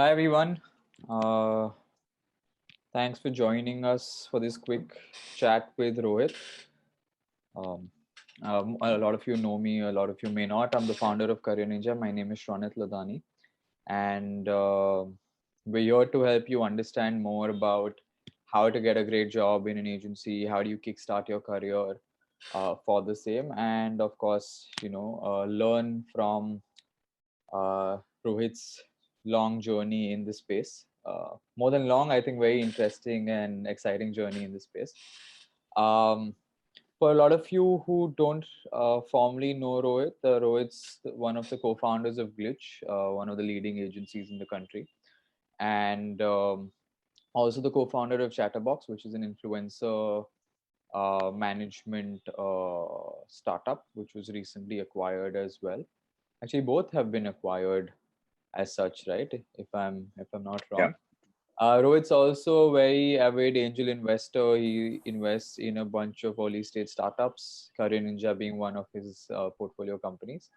Hi everyone. Uh, Thanks for joining us for this quick chat with Rohit. Um, a lot of you know me, a lot of you may not. I'm the founder of CareerNinja. My name is Shronit Ladhani, and we're here to help you understand more about how to get a great job in an agency. How do you kickstart your career for the same, and of course, learn from Rohit's long journey in this space. More than long, I think very interesting and exciting journey in this space. Um, for a lot of you who don't formally know Rohit, Rohit's one of the co-founders of Glitch, one of the leading agencies in the country, and also the co-founder of Chatterbox, which is an influencer management startup, which was recently acquired as well. Actually, both have been acquired as such, right? If I'm not Yeah. wrong. Rohit's also a very avid angel investor. He invests in a bunch of early stage startups, CareerNinja being one of his portfolio companies.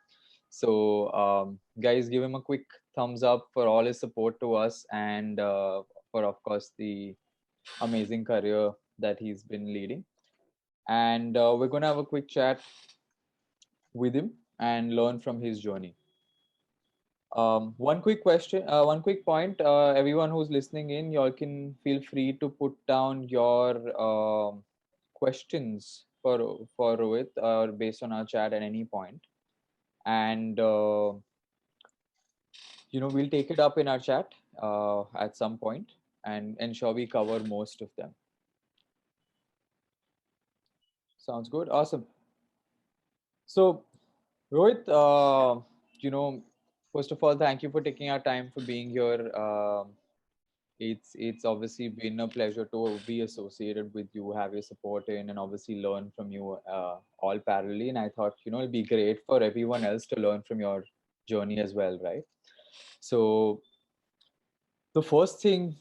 So, guys, give him a quick thumbs up for all his support to us and for, of course, the amazing career that he's been leading. And we're going to have a quick chat with him and learn from his journey. One quick question, one quick point. Everyone who's listening in, y'all can feel free to put down your questions for Rohit based on our chat at any point, and we'll take it up in our chat at some point and ensure we cover most of them. Sounds good. Awesome. So, Rohit, you know, first of all, thank you for taking our time for being here. It's obviously been a pleasure to be associated with you, have your support in, and obviously learn from you all parallelly. And I thought, it'd be great for everyone else to learn from your journey as well, right? So the first thing,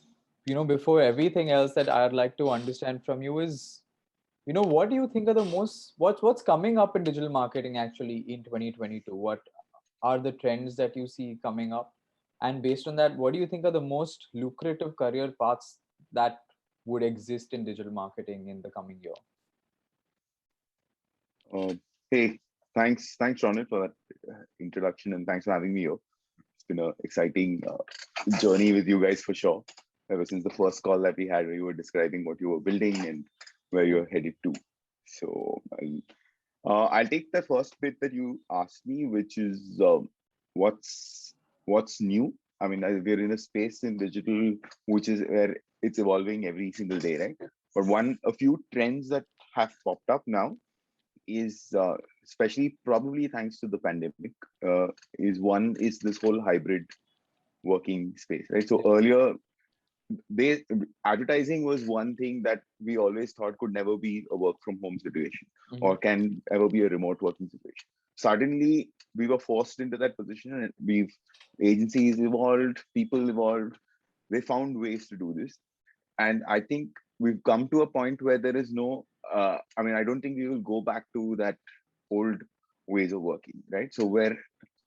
before everything else that I'd like to understand from you is, what do you think are the most what's coming up in digital marketing actually in 2022? What are the trends that you see coming up? And based on that, what do you think are the most lucrative career paths that would exist in digital marketing in the coming year? Uh, hey, thanks, Ronit, for that introduction, and thanks for having me here. It's been an exciting journey with you guys for sure. Ever since the first call that we had, where you were describing what you were building and where you're headed to. So I'll take the first bit that you asked me, which is what's new. I mean, we're in a space in digital which is where it's evolving every single day, right? But a few trends that have popped up now is especially probably thanks to the pandemic is this whole hybrid working space, right? So earlier, they advertising was one thing that we always thought could never be a work from home situation or can ever be a remote working situation. Suddenly we were forced into that position, and we've agencies evolved, people evolved, they found ways to do this. And I think we've come to a point where there is no I mean, I don't think we will go back to that old ways of working, right? So where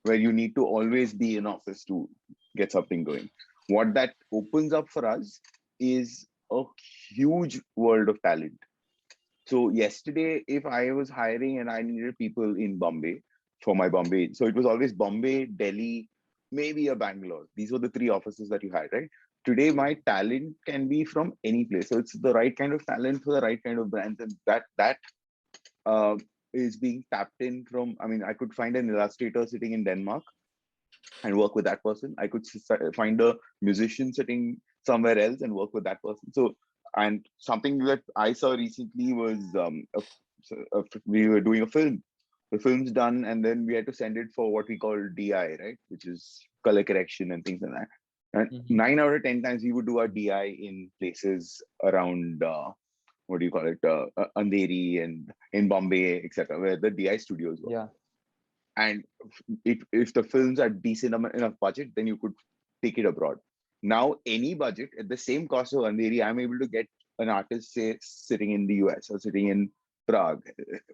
you need to always be in office to get something going. What that opens up for us is a huge world of talent. So yesterday, if I was hiring and I needed people in Bombay for my Bombay, so it was always Bombay, Delhi, maybe a Bangalore. These were the three offices that you had, right? Today, my talent can be from any place. So it's the right kind of talent for the right kind of brands, and that uh, is being tapped in from. I mean, I could find an illustrator sitting in Denmark and work with that person. I could find a musician sitting somewhere else and work with that person. So, and something that I saw recently was we were doing a film. The film's done, and then we had to send it for what we call DI, right, which is color correction and things like that. And 9 out of 10 times we would do our DI in places around what do you call it, Andheri and in Bombay, etc., where the DI studios were. Yeah. And if the films are decent enough budget, then you could take it abroad. Now, any budget at the same cost of Andheri, I'm able to get an artist, say, sitting in the US or sitting in Prague,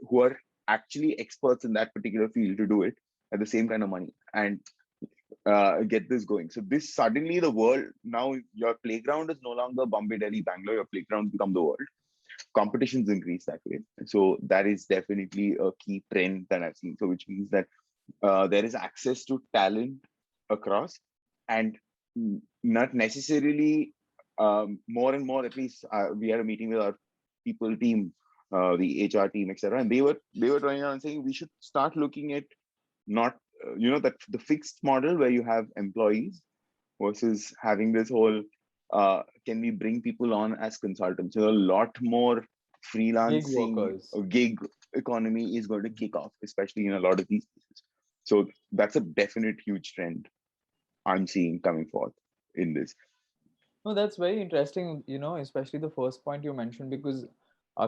who are actually experts in that particular field to do it at the same kind of money. And get this going. So this suddenly the world, now your playground is no longer Bombay, Delhi, Bangalore. Your playground become the world. Competitions increase that way. So that is definitely a key trend that I've seen. So which means that there is access to talent across, and not necessarily more and more. At least we had a meeting with our people team, the HR team, etc., and they were trying out and saying we should start looking at not that the fixed model where you have employees versus having this whole can we bring people on as consultants. So a lot more Gig freelancing workers. gig economy is going to kick off, especially in a lot of these places. So that's a definite huge trend I'm seeing coming forth in this. No, that's very interesting, especially the first point you mentioned, because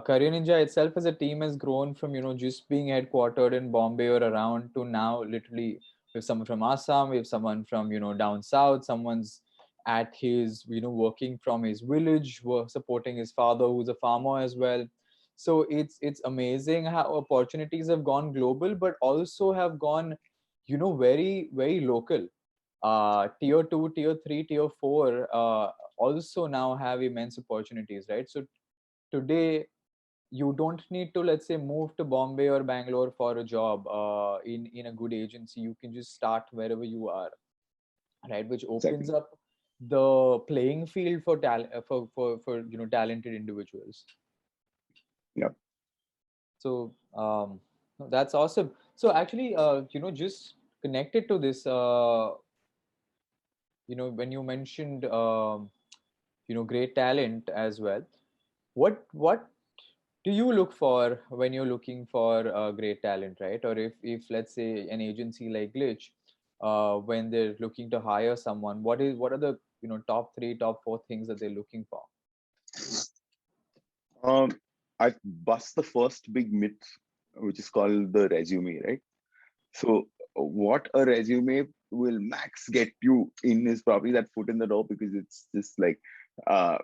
Career Ninja itself as a team has grown from, just being headquartered in Bombay or around to now literally we have someone from Assam, we have someone from, down south, someone's at his, working from his village, supporting his father who's a farmer as well. So it's amazing how opportunities have gone global, but also have gone, very, very local. Tier 2, tier 3, tier 4 also now have immense opportunities, right? So today you don't need to, let's say, move to Bombay or Bangalore for a job in a good agency. You can just start wherever you are, right? Which opens Exactly. up the playing field for talented individuals. Yeah. So no, that's awesome. So actually, just connected to this, when you mentioned great talent as well, what do you look for when you're looking for great talent, right? Or if let's say an agency like Glitch, when they're looking to hire someone, what are the top 3 top 4 things that they're looking for? um I bust the first big myth, which is called the resume, right? So what a resume will max get you in is probably that foot in the door, because it's just like I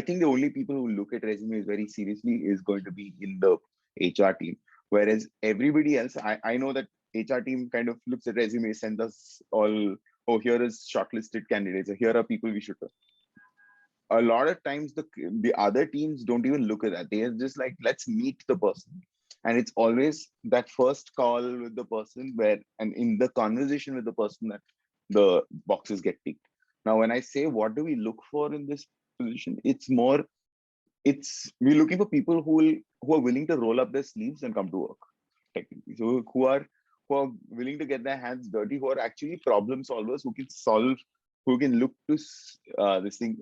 think the only people who look at resumes very seriously is going to be in the HR team. Whereas everybody else, I know that HR team kind of looks at resumes, sends us all, oh, here is shortlisted candidates, or here are people we should. A lot of times the other teams don't even look at that. They are just like, let's meet the person. And it's always that first call with the person where, and in the conversation with the person, that the boxes get ticked. Now when I say what do we look for in this position, it's more, it's we're looking for people who are willing to roll up their sleeves and come to work, technically. So who are willing to get their hands dirty, who are actually problem solvers, who can solve, who can look to this thing,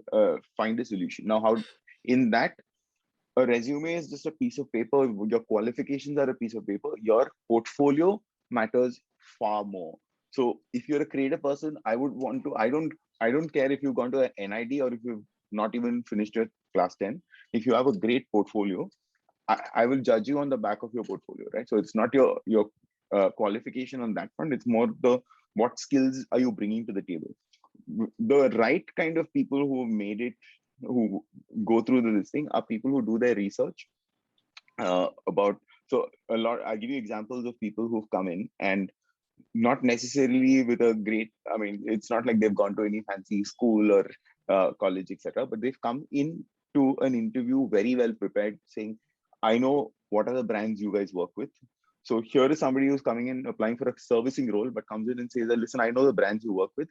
find a solution. Now, how in that, a resume is just a piece of paper. Your qualifications are a piece of paper. Your portfolio matters far more. So if you're a creative person, I would want to. I don't care if you've gone to an NID or if you've not even finished your class 10. If you have a great portfolio, I will judge you on the back of your portfolio, right? So it's not your qualification on that front. It's more the what skills are you bringing to the table. The right kind of people who made it, who go through this thing, are people who do their research about. So a lot, I'll give you examples of people who've come in and not necessarily with a great, I mean, it's not like they've gone to any fancy school or college, etc., but they've come in to an interview very well prepared, saying, I know what are the brands you guys work with. So here is somebody who's coming in applying for a servicing role, but comes in and says that, listen, I know the brands you work with.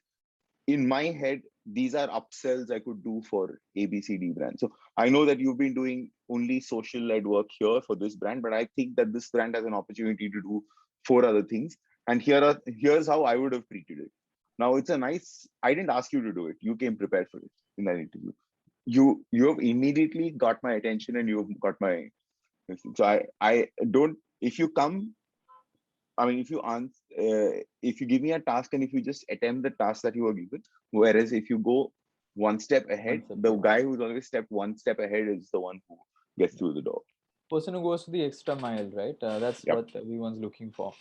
In my head, these are upsells I could do for ABCD brand. So I know that you've been doing only social led work here for this brand, but I think that this brand has an opportunity to do 4 other things. And here's how I would have treated it. Now it's a nice, I didn't ask you to do it. You came prepared for it in that interview. You have immediately got my attention and you've got my, so I don't, if you come, I mean, if you give me a task and if you just attempt the task that you were given, whereas if you go one step ahead, Concept, the yeah. guy who's always stepped one step ahead is the one who gets through the door. Person who goes to the extra mile, right? That's Yep. what everyone's looking for.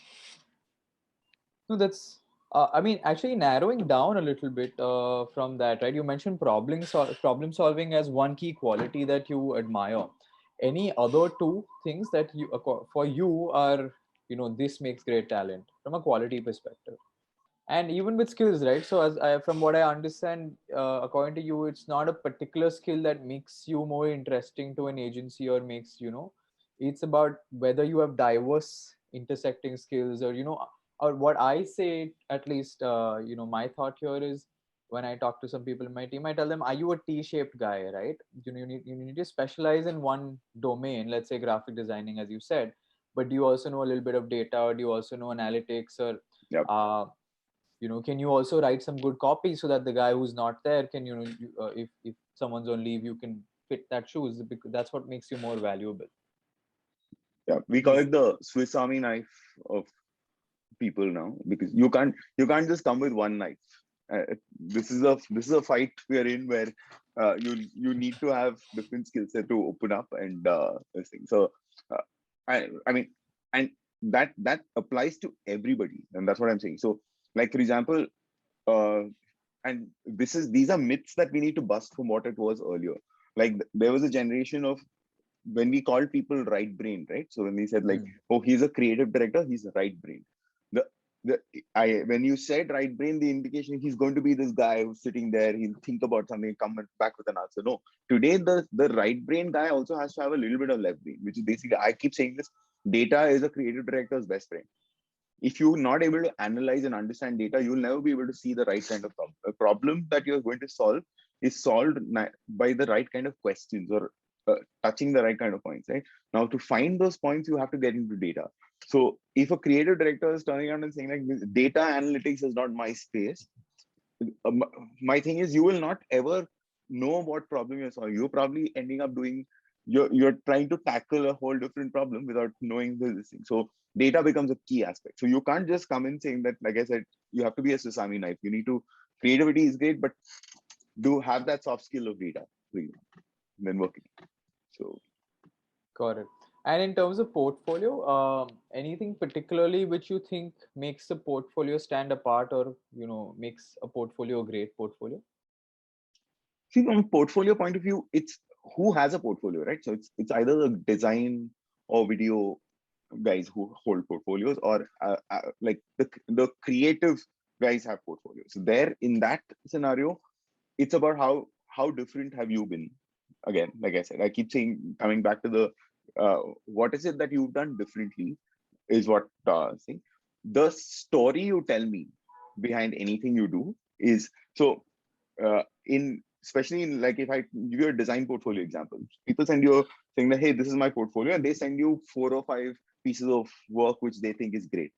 No, that's. I mean, actually, narrowing down a little bit from that, right? You mentioned problem solving as one key quality that you admire. Any other 2 things that for you are, this makes great talent from a quality perspective? And even with skills, right? So from what I understand, according to you, it's not a particular skill that makes you more interesting to an agency, or makes, it's about whether you have diverse intersecting skills, or or what I say, at least, my thought here is, when I talk to some people in my team, I tell them, are you a T-shaped guy, right? You need to specialize in one domain, let's say graphic designing, as you said, but do you also know a little bit of data, or do you also know analytics, or Yep. uh, can you also write some good copy, so that the guy who's not there can, if someone's on leave, you can fit that shoes, because that's what makes you more valuable. Yeah, we call it the Swiss Army knife of people now, because you can't just come with one knife. This is a fight we are in, where you need to have different skill set to open up and this thing. So uh, I mean, and that applies to everybody, and that's what I'm saying. So, like, for example, uh, and these are myths that we need to bust from what it was earlier. Like, there was a generation of, when we called people right brain, right? So when we said, like, Mm. oh, he's a creative director, he's a right brain. The the when you said right brain, the indication he's going to be this guy who's sitting there, he'll think about something, come back with an answer. No, today the right brain guy also has to have a little bit of left brain, which is basically, I keep saying this, data is a creative director's best friend. If you're not able to analyze and understand data, you'll never be able to see the right kind of problem. A problem that you're going to solve is solved by the right kind of questions, or touching the right kind of points, right? Now, to find those points, you have to get into data. So if a creative director is turning around and saying, like, data analytics is not my space, my thing is, you will not ever know what problem you're solving. You're probably ending up doing, you're trying to tackle a whole different problem without knowing this thing. So data becomes a key aspect. So you can't just come in saying that, like I said, you have to be a Swiss Army knife. You need to, creativity is great, but do have that soft skill of data for you, then working. So Got it. And in terms of portfolio, anything particularly which you think makes a portfolio stand apart, or makes a portfolio a great portfolio? see, from a portfolio point of view, it's who has a portfolio, right? So it's either the design or video guys who hold portfolios, or like the creative guys have portfolios. So there, in that scenario, it's about how different have you been. Again, like I said, I keep saying, coming back to the what is it that you've done differently, is what saying. The story you tell me behind anything you do is, so in, especially in, like, if I give you a design portfolio example, people send you saying that, hey, this is my portfolio, and they send you 4 or 5 pieces of work which they think is great.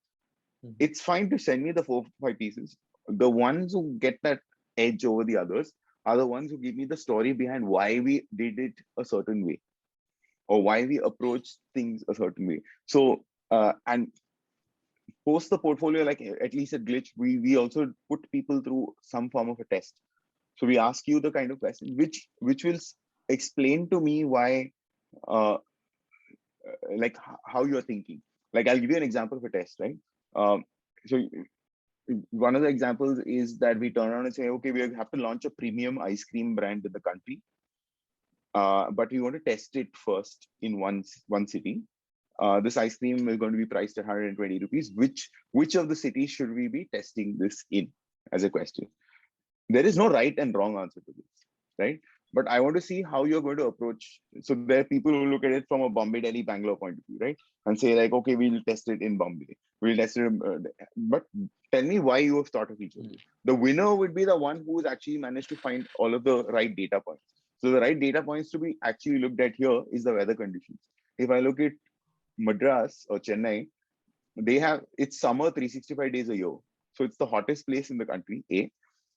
Mhm. It's fine to send me the 4 or 5 pieces. The ones who get that edge over the others are the ones who give me the story behind why we did it a certain way, or why we approach things a certain way. So and post the portfolio, like, at least at Glitch, we also put people through some form of a test. So we ask you the kind of question which will explain to me why, uh, like, how you're thinking. Like, I'll give you an example of a test, right? So one of the examples is that we turn around and say, okay, we have to launch a premium ice cream brand in the country, but we want to test it first in one city. This ice cream is going to be priced at 120 rupees. Which of the cities should we be testing this in, as a question? There is no right and wrong answer to this, right? But I want to see how you're going to approach. So there are people who look at it from a Bombay, Delhi, Bangalore point of view, right? And say, like, okay, we'll test it in Bombay. We'll test it, but tell me why you have thought of each of these. The winner would be the one who's actually managed to find all of the right data points. So the right data points to be actually looked at here is the weather conditions. If I look at Madras or Chennai, they have, it's summer 365 days a year. So it's the hottest place in the country, A,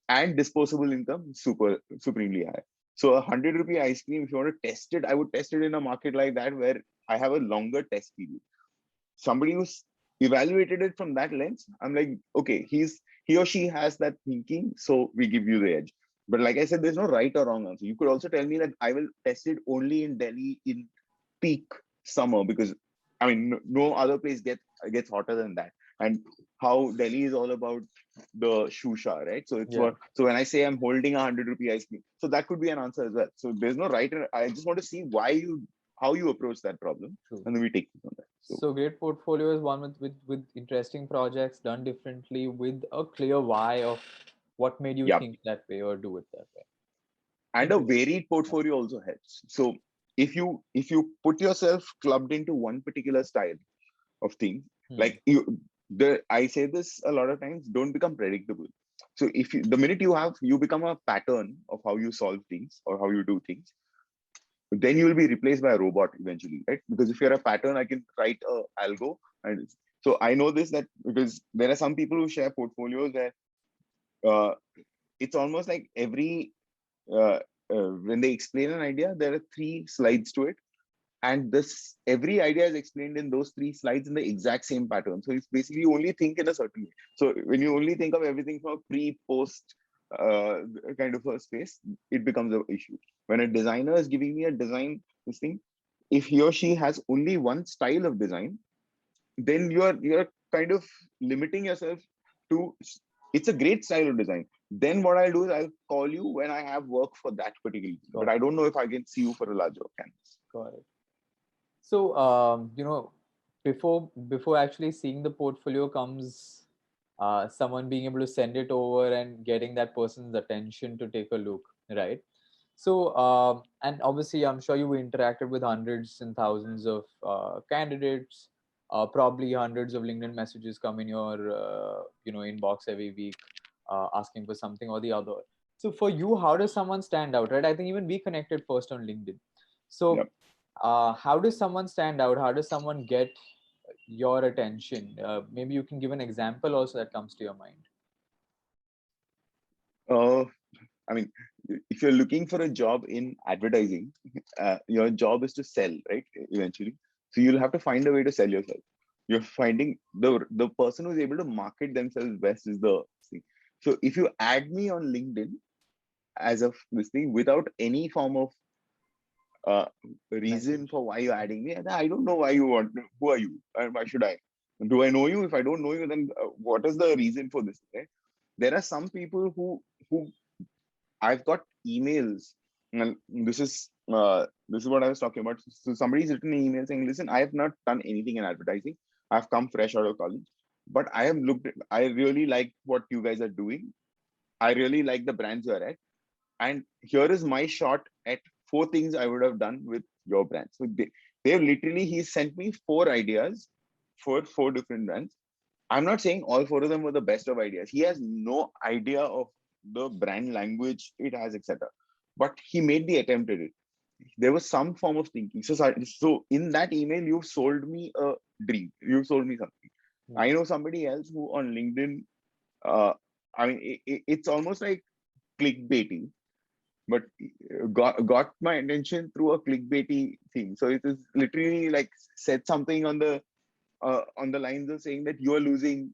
and disposable income supremely high. So 100 rupee ice cream, if you want to test it, I would test it in a market like that, where I have a longer test period. Somebody who's evaluated it from that lens, I'm like, okay, he or she has that thinking, so we give you the edge. But like I said, there's no right or wrong answer. You could also tell me that I will test it only in Delhi in peak summer, because I mean, no other place gets hotter than that. And how Delhi is all about the shusha, right? So it's Yeah. what. So when I say I'm holding 100 rupee ice cream, so that could be an answer as well. So there's no right. I just want to see why you how you approach that problem, True. and then we take it from there. So great portfolio is one with interesting projects done differently with a clear why of what made you Yeah, think that way or do it that way. and a Interesting. varied portfolio also helps. So if you put yourself clubbed into one particular style of things, Hmm. like I say this a lot of times, don't become predictable. So if you, the minute you become a pattern of how you solve things or how you do things, then you will be replaced by a robot eventually, right? Because if you're a pattern, I can write a algo. And so I know this, that because there are some people who share portfolios where uh, it's almost like uh, when they explain an idea, there are 3 slides to it, and this every idea is explained in those 3 slides in the exact same pattern. So it's basically you only think in a certain way. So when you only think of everything from a pre-post uh, kind of a space, it becomes an issue. When a designer is giving me a design, this thing, if he or she has only one style of design, then you're kind of limiting yourself to, it's a great style of design. Then what I'll do is I'll call you when I have work for that particular thing. But Got I it. don't know if I can see you for a larger canvas. Got it. So before actually seeing the portfolio comes someone being able to send it over and getting that person's attention to take a look, right? So and obviously I'm sure you interacted with hundreds and thousands of candidates, probably hundreds of LinkedIn messages come in your inbox every week, asking for something or the other. So for you, how does someone stand out, right? I think even we connected first on LinkedIn. So Yep. how does someone stand out? How does someone get your attention? Maybe you can give an example also that comes to your mind. Uh, I mean, if you're looking for a job in advertising, your job is to sell, right? Eventually. So you'll have to find a way to sell yourself. You're finding the person who's able to market themselves best is the thing. So if you add me on LinkedIn as of this thing without any form of uh, reason Message. for why you're adding me, and I don't know why you want. Who are you? And why should I? Do I know you? If I don't know you, then what is the reason for this? Right? There are some people who I've got emails, and this is what I was talking about. So somebody's written an email saying, "Listen, I have not done anything in advertising. I've come fresh out of college, but I have looked. I really like what you guys are doing. I really like the brands you're at, and here is my shot at 4 things I would have done with your brand." So they've literally he sent me 4 ideas for 4 different brands. I'm not saying all 4 of them were the best of ideas. He has no idea of the brand language it has, etc. But he made the attempt at it. There was some form of thinking. So in that email, you've sold me a dream. You've sold me something. Yeah. I know somebody else who on LinkedIn, uh, I mean, it's almost like clickbaiting, but got my attention through a clickbaity thing. So it is literally like said something on the lines of saying that you are losing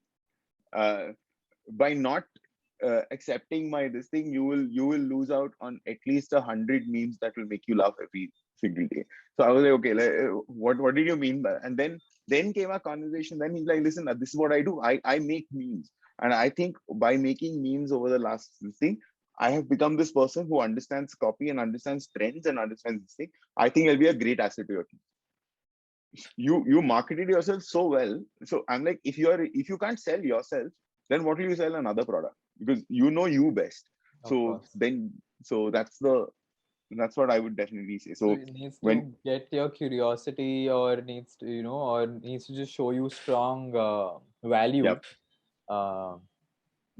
uh, by not accepting my this thing, you will lose out on at least 100 memes that will make you laugh every single day. So I was like, okay, like, what did you mean by that? And then came a conversation. Then he's like, listen, this is what I do. I make memes, and I think by making memes over the last this thing, I have become this person who understands copy and understands trends and understands this thing. I think I'll be a great asset to your team. You marketed yourself so well. So I'm like, if you can't sell yourself, then what will you sell another product? Because you know you best. Of So course. then, so that's what I would definitely say. So So it needs when to get your curiosity, or needs to, or needs to just show you strong value. yeah, Uh,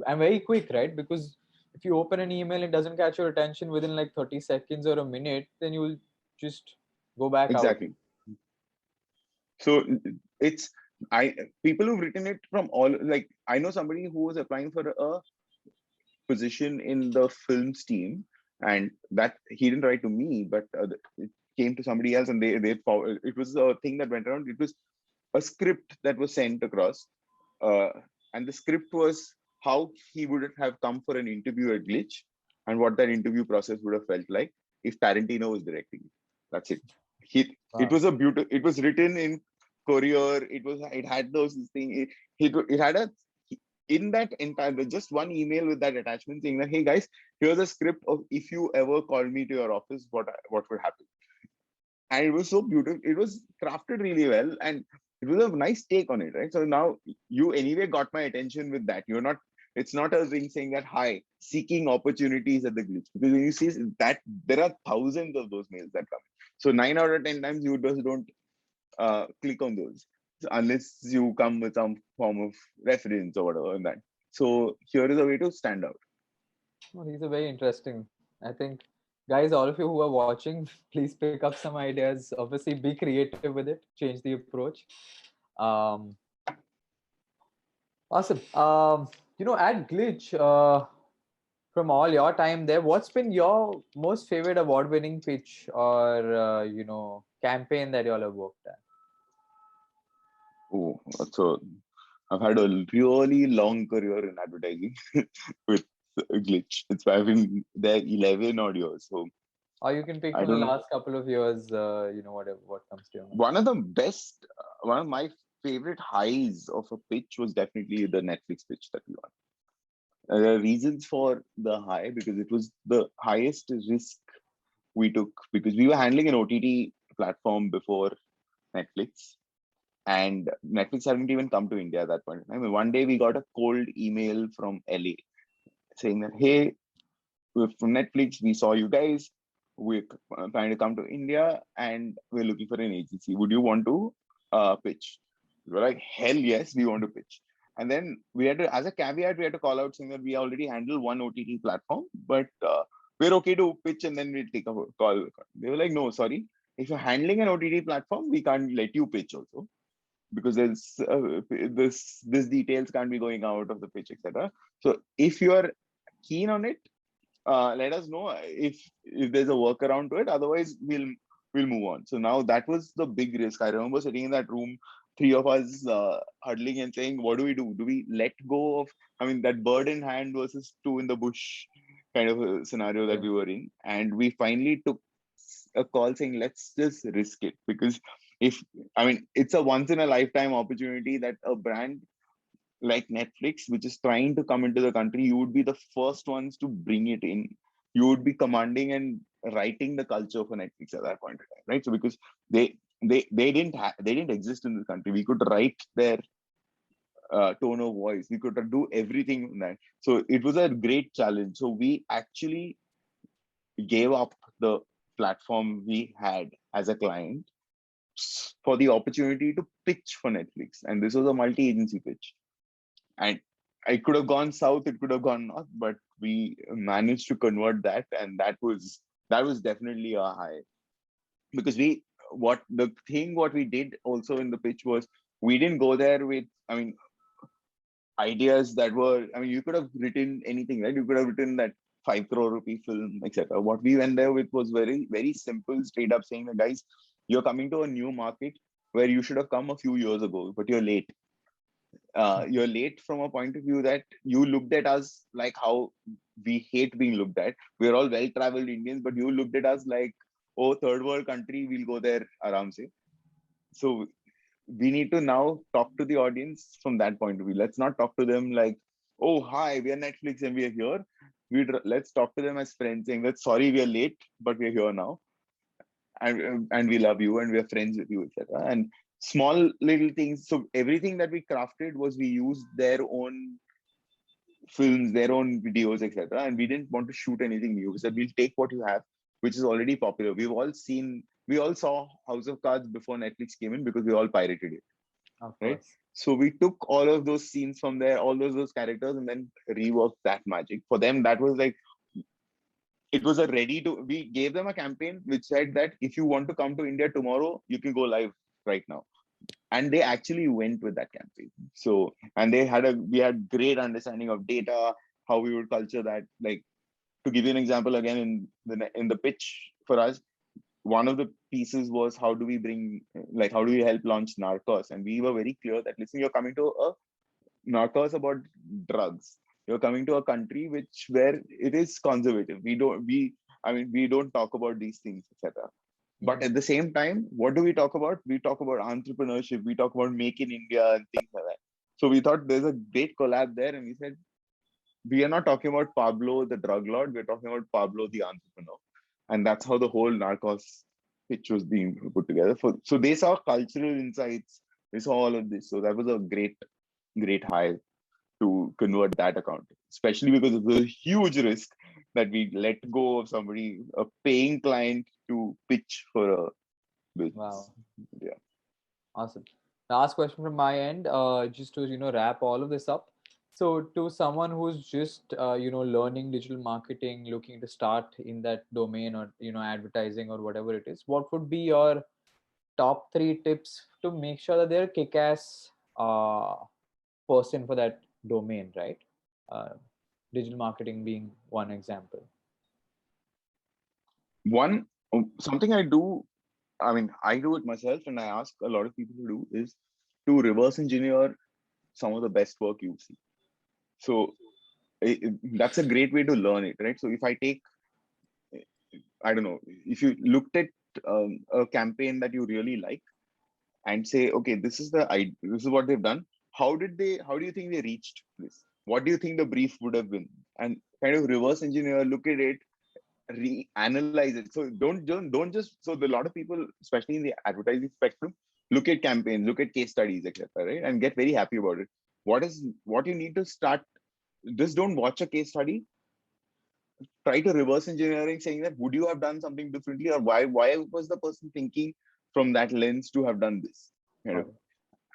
and very quick, right? Because if you open an email, it doesn't catch your attention within like 30 seconds or a minute, then you'll just go back out. exactly. So it's I people who've written it from all, like I know somebody who was applying for a position in the films team, and that he didn't write to me, but it came to somebody else, and it was a thing that went around. It was a script that was sent across, uh, and the script was how he would have come for an interview at Glitch, and what that interview process would have felt like if Tarantino was directing it. That's it. It Wow. was a beautiful. It was written in Courier. It had those thing. It had a in that entire just one email with that attachment saying that, hey guys, here's a script of if you ever call me to your office, what would happen. and it was so beautiful. It was crafted really well, and it was a nice take on it, right? So now you anyway got my attention with that. You're not. It's not a thing saying that hi, seeking opportunities at the glitch, because when you see that there are thousands of those mails that come. So 9 out of 10 times you just don't click on those unless you come with some form of reference or whatever in that. So here is a way to stand out. Oh, these are very interesting. I think, guys, all of you who are watching, please pick up some ideas. Obviously, be creative with it. Change the approach. Um, awesome. At Glitch, from all your time there, what's been your most favorite award-winning pitch or campaign that y'all have worked at? Oh, so I've had a really long career in advertising with Glitch. I've been there 11 odd years. So Or you can pick I from the don't know. last couple of years, whatever what comes to your mind. One of the best, one of my favorite highs of a pitch was definitely the Netflix pitch that we won. There are reasons for the high because it was the highest risk we took because we were handling an OTT platform before Netflix, and Netflix hadn't even come to India at that point. I mean, one day we got a cold email from LA saying that, hey, we're from Netflix, we saw you guys, we're trying to come to India and we're looking for an agency. Would you want to pitch? We were like, hell yes, we want to pitch. And then we had to, as a caveat, we had to call out saying that we already handle one OTT platform, but we're okay to pitch and then we'll take a call. They were like, no, sorry. If you're handling an OTT platform, we can't let you pitch also because there's this details can't be going out of the pitch, etc. So if you're keen on it, let us know if there's a workaround to it. Otherwise, we'll move on. So now that was the big risk. I remember sitting in that room, three of us huddling and saying, "What do we do? Do we let go of? I mean, that bird in hand versus two in the bush kind of a scenario that Yeah. we were in." And we finally took a call saying, "Let's just risk it," because if I mean, it's a once in a lifetime opportunity that a brand like Netflix, which is trying to come into the country, you would be the first ones to bring it in. You would be commanding and writing the culture for Netflix at that point in time, right? So because they didn't exist in the country, we could write their tone of voice. We could do everything in that. So it was a great challenge. So we actually gave up the platform we had as a client for the opportunity to pitch for Netflix, and this was a multi-agency pitch. And it could have gone south, it could have gone north, but we managed to convert that, and that was definitely a high because what we did also in the pitch was we didn't go there with, I mean, ideas that were, I mean, you could have written anything, right? You could have written that 5 crore rupee film, etc. What we went there with was very, very simple, straight up saying that, guys, you're coming to a new market where you should have come a few years ago, but you're late. You're late from a point of view that you looked at us like how we hate being looked at. We're all well-traveled Indians, but you looked at us like, oh, third world country, we'll go there aram se. So we need to now talk to the audience from that point of view. Let's not talk to them like, oh, hi, we are Netflix and we are here. Let's talk to them as friends, saying that sorry, we are late, but we're here now, and we love you and we're friends with you, etc. And small little things. So everything that we crafted was we used their own films, their own videos, etc. And we didn't want to shoot anything new. We said we'll take what you have, which is already popular. We all saw House of Cards before Netflix came in because we all pirated it, Of right? course. So we took all of those scenes from there, all those characters, and then reworked that magic. For them, that was like it was a we gave them a campaign which said that if you want to come to India tomorrow, you can go live right now. And they actually went with that campaign. So, and we had great understanding of data, how we would culture that. Like, to give you an example again, in the pitch for us, one of the pieces was how do we help launch Narcos? And we were very clear that, listen, you're coming to a Narcos about drugs. You're coming to a country where it is conservative. We don't talk about these things, etc. But Yeah. at the same time, what do we talk about? We talk about entrepreneurship. We talk about make in India and things like that. So we thought there's a great collab there, and we said we are not talking about Pablo the drug lord. We're talking about Pablo the entrepreneur, and that's how the whole Narcos pitch was being put together. So they saw cultural insights, they saw all of this. So that was a great hire to convert that account, especially because of the huge risk that we let go of somebody, a paying client, to pitch for a business. Wow. Yeah. Awesome. Last question from my end, just to wrap all of this up. So, to someone who's just learning digital marketing, looking to start in that domain, or advertising or whatever it is, what would be your top 3 tips to make sure that they're a kick-ass person for that domain, right? Uh, Digital marketing being one example. One something I do, I mean, I do it myself, and I ask a lot of people to do, is to reverse engineer some of the best work you see. So that's a great way to learn it, right? So if I take, I don't know, if you looked at a campaign that you really like and say, okay, this is what they've done. How do you think they reached this? What do you think the brief would have been? And kind of reverse engineer, look at it, reanalyze it. So don't just, so a lot of people, especially in the advertising spectrum, look at campaigns, look at case studies, etc., right, and get very happy about it. What you need to start, just don't watch a case study, try to reverse engineering, saying that would you have done something differently, or why was the person thinking from that lens to have done this, kind of. Got it.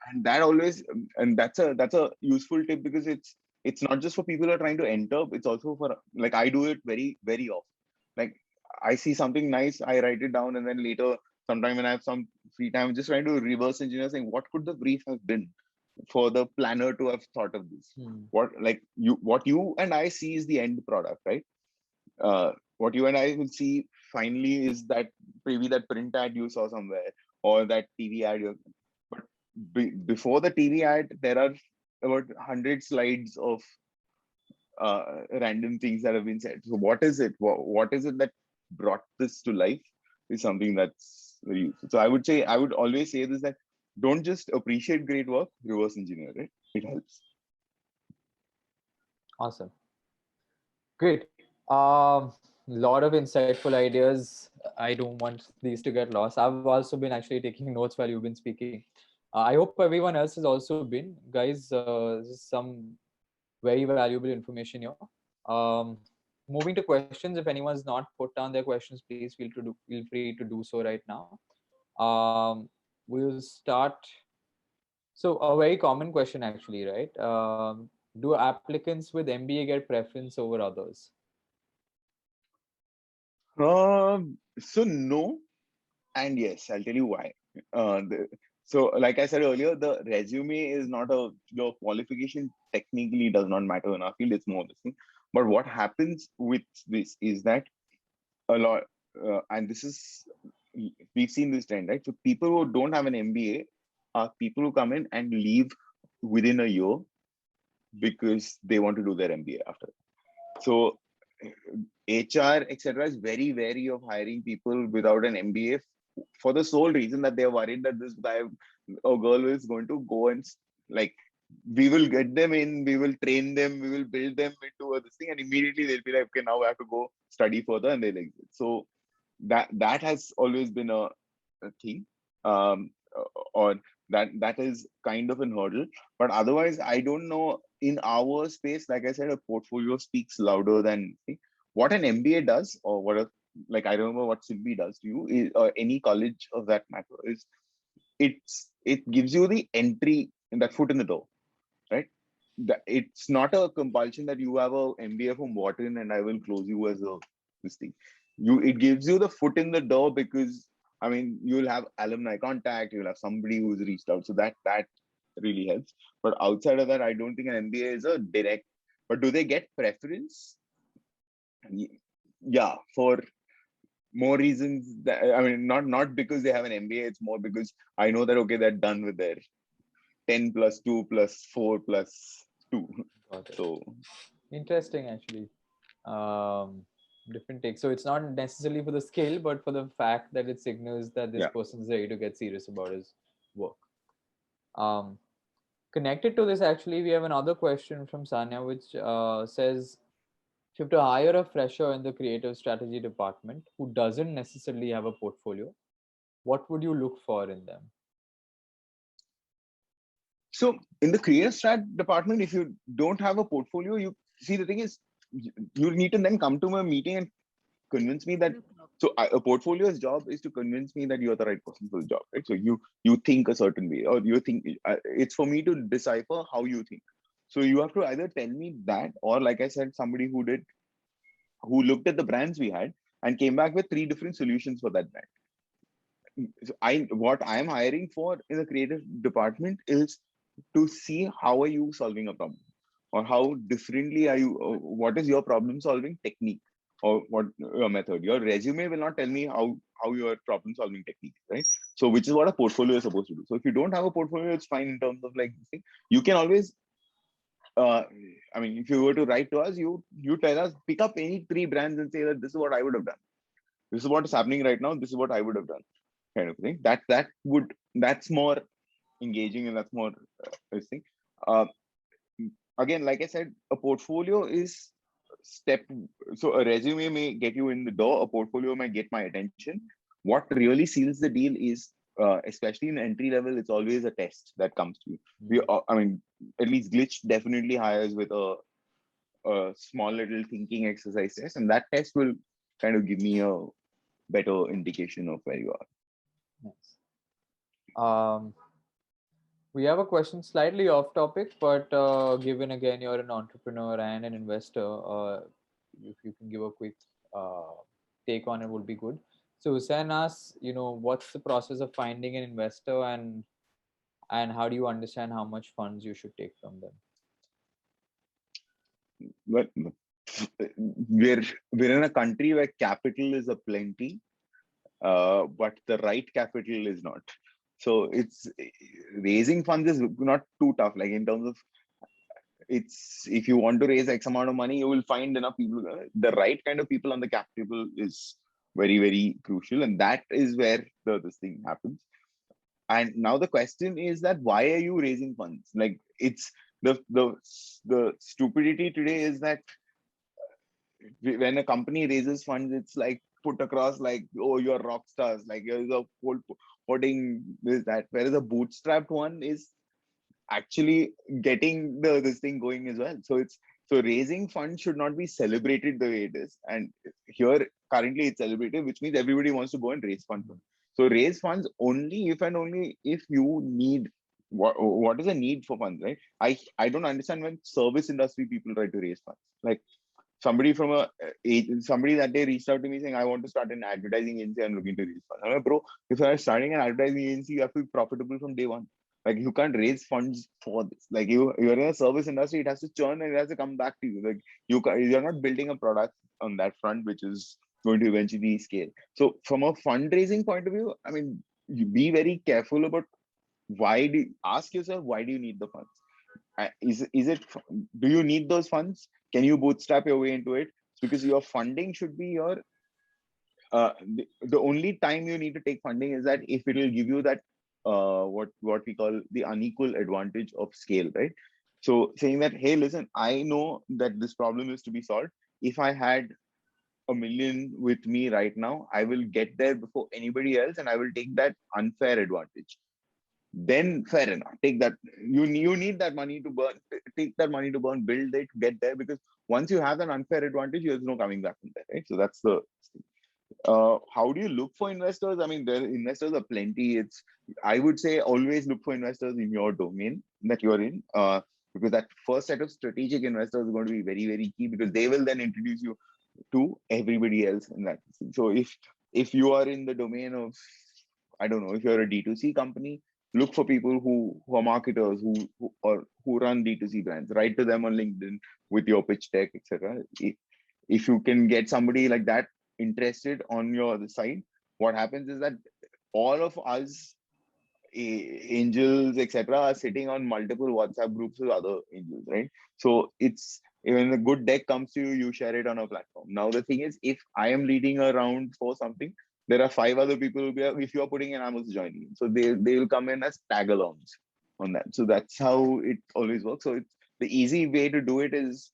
And that always, and that's a useful tip, because it's not just for people who are trying to enter, it's also for, like, I do it very very often. Like, I see something nice, I write it down, and then later, sometime when I have some free time, just trying to reverse engineer, saying what could the brief have been for the planner to have thought of this. What you and I see is the end product, right? What you and I will see finally is that maybe that print ad you saw somewhere, or that TV ad. But before the TV ad, there are about 100 slides of random things that have been said. So what is it? What is it that brought this to life? Is something that's very useful. So I would always say this, that don't just appreciate great work, reverse engineer it. It helps. Awesome. Great. Lot of insightful ideas. I don't want these to get lost. I've also been actually taking notes while you've been speaking. I hope everyone else has also been. Guys, this is some very valuable information here. Um, Moving to questions. If anyone's not put down their questions, please feel free to do so right now. We'll start. So a very common question actually, right? Do applicants with MBA get preference over others? So no, and yes, I'll tell you why. So, like I said earlier, the resume is not your qualification technically does not matter in our field. It's more this thing. But what happens with this is that a lot, and this is, we've seen this trend, right? So people who don't have an MBA are people who come in and leave within a year because they want to do their MBA after. So HR, etc., is very wary of hiring people without an MBA, for the sole reason that they're worried that this guy or girl is going to go and, like, we will get them in, we will train them, we will build them into this thing, and immediately they'll be like, okay, now I have to go study further, and they'll exit. So that has always been a thing, or that is kind of an hurdle. But otherwise, I don't know. In our space, like I said, a portfolio speaks louder than what an MBA does, or like, I don't know what SIDBI does to you, or any college of that matter, is it gives you the entry and that foot in the door, right? It's not a compulsion that you have a MBA from Wharton and I will close you as this thing. It gives you the foot in the door, because I mean, you'll have alumni contact, you'll have somebody who's reached out, so that really helps. But outside of that, I don't think an MBA is a direct. But do they get preference? Yeah, for more reasons. I mean, not because they have an MBA. It's more because I know that, okay, they're done with their 10 plus 2 plus 4 plus 2. Got it. So Interesting, actually. Different take. So it's not necessarily for the skill, but for the fact that it signals that this yeah. person's ready to get serious about his work. Connected to this, actually, we have another question from Sanya, which says, if you have to hire a fresher in the creative strategy department who doesn't necessarily have a portfolio, what would you look for in them? So in the career strat department, if you don't have a portfolio, you see the thing is you need to then come to my meeting and convince me that a portfolio's job is to convince me that you're the right person for the job, right? So you think a certain way, or you think it's for me to decipher how you think. So you have to either tell me that, or like I said, somebody who looked at the brands we had and came back with 3 different solutions for that brand. So what I'm hiring for in the creative department is to see how are you solving a problem, or how differently are you, what is your problem solving technique, or what your method. Your resume will not tell me how your problem solving technique, right? So which is what a portfolio is supposed to do. So if you don't have a portfolio, it's fine in terms of like this thing. You can always uh, I mean, if you were to write to us, you tell us, pick up any 3 brands and say that this is what I would have done, this is what is happening right now, this is what I would have done, kind of thing. That's more engaging, and that's more this thing. Uh, Again, like I said, a portfolio is step. So a resume may get you in the door, a portfolio might get my attention. What really seals the deal is, especially in entry level, it's always a test that comes to you. I mean, at least Glitch definitely hires with a small little thinking exercise test, and that test will kind of give me a better indication of where you are. Nice. We have a question slightly off topic, but given again you're an entrepreneur and an investor, if you can give a quick uh, take on it, would be good. So Hussain asks, what's the process of finding an investor, and how do you understand how much funds you should take from them? But we're in a country where capital is aplenty, but the right capital is not. So it's raising funds is not too tough. Like in terms of, it's, if you want to raise X amount of money, you will find enough people. The right kind of people on the cap table is very, very crucial, and that is where this thing happens. And now the question is that why are you raising funds? Like, it's the stupidity today is that when a company raises funds, it's like put across like, oh, you're rock stars, like you're the whole putting this, that. Whereas a bootstrapped one is actually getting this thing going as well. So raising funds should not be celebrated the way it is. And here currently it's celebrated, which means everybody wants to go and raise funds. So raise funds only if and only if you need, what is the need for funds, right? I don't understand when service industry people try to raise funds. Like, somebody from somebody that day reached out to me saying, I want to start an advertising agency, I'm looking to raise funds. I'm like, bro, if you're starting an advertising agency, you have to be profitable from day one. Like, you can't raise funds for this. Like, you're in a service industry, it has to churn and it has to come back to you. Like, you're not building a product on that front which is going to eventually scale. So from a fundraising point of view, I mean, you be very careful about ask yourself, why do you need the funds? Is it, do you need those funds? Can you bootstrap your way into it? Because your funding should be your the only time you need to take funding is that if it will give you that what we call the unequal advantage of scale, right? So saying that, hey, listen, I know that this problem is to be solved. If I had $1 million with me right now, I will get there before anybody else, and I will take that unfair advantage. Then fair enough, take that. You need that money to burn, take that money to burn, build it, get there, because once you have an unfair advantage, there's no coming back from there, right? So that's the how do you look for investors? I mean, there investors are plenty. I would say always look for investors in your domain that you're in, because that first set of strategic investors is going to be very, very key, because they will then introduce you to everybody else in that. So if you are in the domain of, I don't know, if you're a D2C company, look for people who are marketers, who run D2C brands. Write to them on LinkedIn with your pitch deck, etc. If you can get somebody like that interested on your side, what happens is that all of us angels, etc., are sitting on multiple WhatsApp groups with other angels, right? So it's, when a good deck comes to you, you share it on a platform. Now the thing is, if I am leading a round for something, there are 5 other people who be, if you are putting in, I'm also joining. So they will come in as tag-alongs on that. So that's how it always works. So it's, the easy way to do it is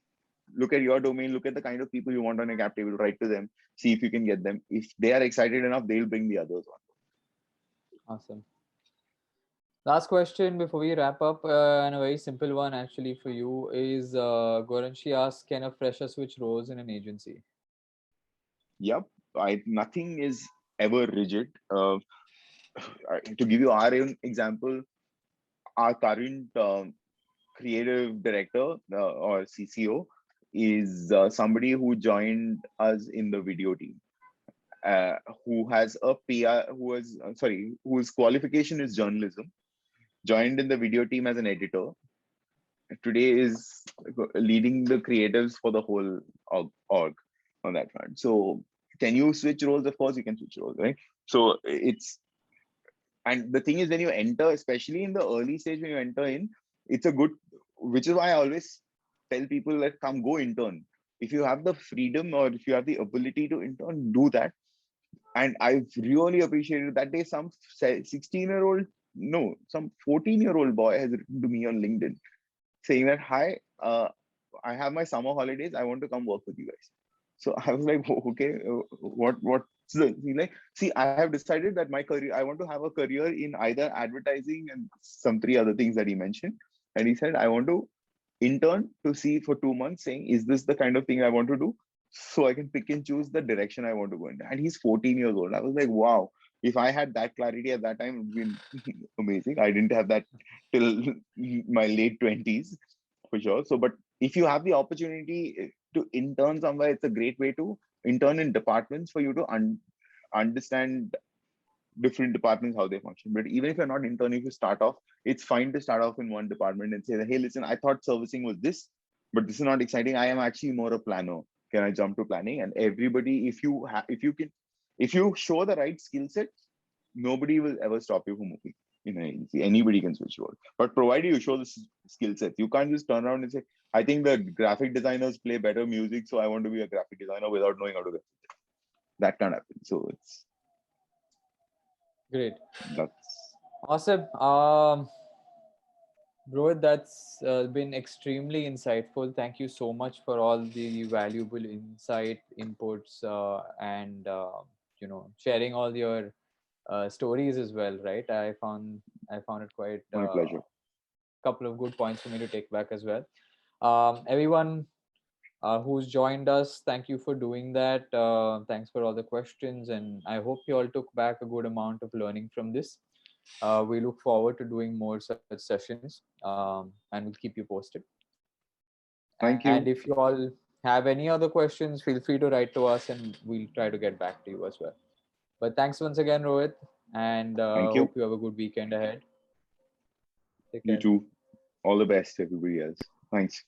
look at your domain, look at the kind of people you want on a cap table, write to them, see if you can get them. If they are excited enough, they'll bring the others on. Awesome. Last question before we wrap up, and a very simple one actually for you is Goranshi asks, can a fresher switch roles in an agency? Yep, nothing is ever rigid. To give you our own example, our current creative director or CCO is somebody who joined us in the video team, who has a PR, whose qualification is journalism, joined in the video team as an editor. Today is leading the creatives for the whole org on that front. So can you switch roles? Of course you can switch roles, right? So it's, and the thing is, when you enter, especially in the early stage, when you enter in, it's a good, which is why I always tell people that come go intern. If you have the freedom or if you have the ability to intern, do that. And I've really appreciated that day some 16-year-old, no, some 14-year-old boy has written to me on LinkedIn saying that, hi, I have my summer holidays, I want to come work with you guys. So I was like, okay, what's the, like, see, I have decided that my career, I want to have a career in either advertising and some 3 other things that he mentioned. And he said, I want to intern to see for 2 months, saying, is this the kind of thing I want to do? So I can pick and choose the direction I want to go in. And he's 14 years old. I was like, wow, if I had that clarity at that time, it would be amazing. I didn't have that till my late 20s for sure. So, but if you have the opportunity to intern somewhere, it's a great way to intern in departments for you to understand different departments, how they function. But even if you're not interning, if you start off, it's fine to start off in one department and say, hey, listen, I thought servicing was this, but this is not exciting. I am actually more a planner. Can I jump to planning? And everybody, if you show the right skill set, nobody will ever stop you from moving in an agency. Anybody can switch role, but provided you show the skill set, you can't just turn around and say, I think the graphic designers play better music, so I want to be a graphic designer without knowing how to do it. That can't happen. So it's Great. that's Awesome. Rohit, that's been extremely insightful. Thank you so much for all the valuable insight, inputs, and sharing all your stories as well. Right? I found it quite my pleasure. couple of good points for me to take back as well. Everyone who's joined us, thank you for doing that. Thanks for all the questions, and I hope you all took back a good amount of learning from this. We look forward to doing more such sessions, and we'll keep you posted. Thank And you. if you all have any other questions, feel free to write to us and we'll try to get back to you as well. But thanks once again, Rohit, and Thank you. hope you have a good weekend ahead. Take You care. too. All the best, everybody else. Thanks.